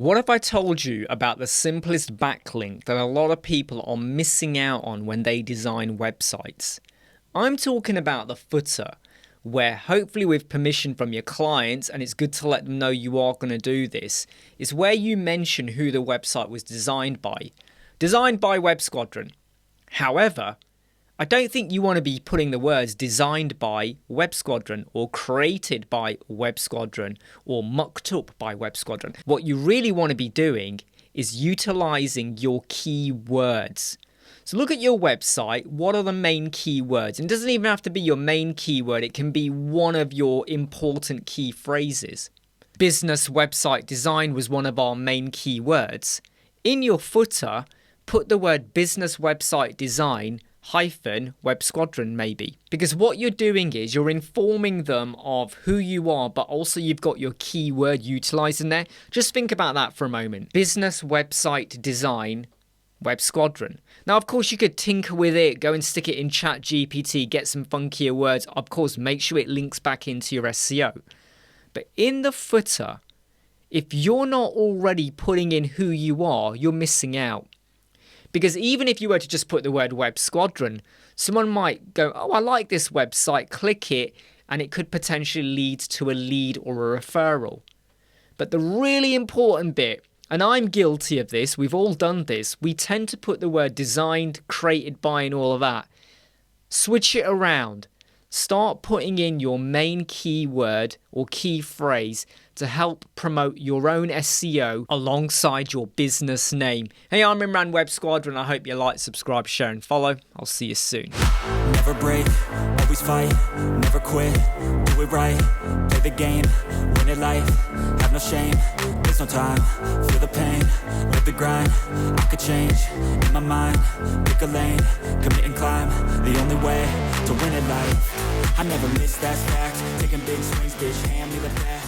What if I told you about the simplest backlink that a lot of people are missing out on when they design websites? I'm talking about the footer, where hopefully with permission from your clients, and it's good to let them know you are going to do this, is where you mention who the website was designed by. Designed by Web Squadron. However, I don't think you want to be putting the words designed by Web Squadron or created by Web Squadron or mucked up by Web Squadron. What you really want to be doing is utilizing your keywords. So look at your website. What are the main keywords? And it doesn't even have to be your main keyword. It can be one of your important key phrases. Business website design was one of our main keywords. In your footer, put the word business website design hyphen Web Squadron maybe. Because what you're doing is you're informing them of who you are, but also you've got your keyword utilized in there. Just think about that for a moment. Business website design Web Squadron. Now, of course, you could tinker with it, go and stick it in Chat GPT, get some funkier words. Of course, make sure it links back into your SEO. But in the footer, if you're not already putting in who you are, you're missing out. Because even if you were to just put the word Web Squadron, someone might go, oh, I like this website, click it, and it could potentially lead to a lead or a referral. But the really important bit, and I'm guilty of this, we've all done this, we tend to put the word designed, created by, and all of that. Switch it around. Start putting in your main keyword or key phrase to help promote your own SEO alongside your business name. Hey, I'm Imran Web Squadron. I hope you like, subscribe, share, and follow. I'll see you soon. Never break, always fight, never quit, do it right, play the game, win it life, have no shame, there's no time, feel the pain, live the grind, I could change, in my mind, pick a lane, commit and climb, the only way to win it life, I never miss, that's fact, taking big swings, bitch, hand me the bat.